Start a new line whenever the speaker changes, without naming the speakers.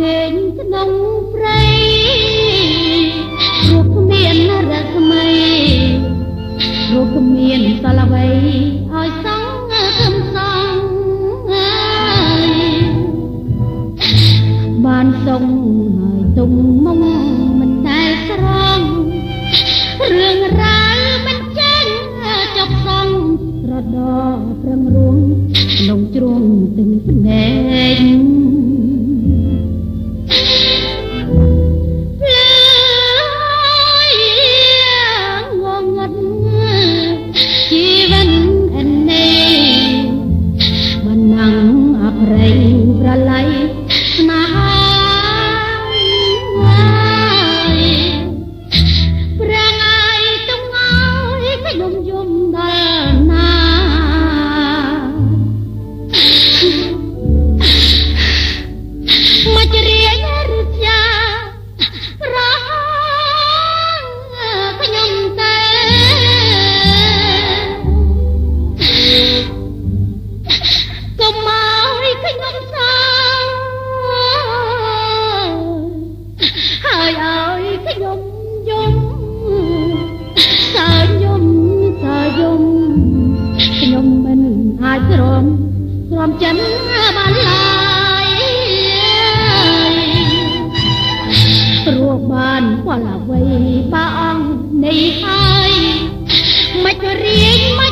ដេញក្នុងព្រៃរូបគ្មានរស្មីរូបគ្មានសល់អ្វីឲ្យសងខំសងបានសុំហើយទុំមុំមិនដែលស្រងរឿងរ៉ាវមិនចេញចប់សងរដប្រឹងរួងក្នុងជ្រុងទឹកភ្នែកព្រមចិនបានឡើយព្រោះបានផលអ្វីបើអង្គនេះហើយមិនរៀងមិន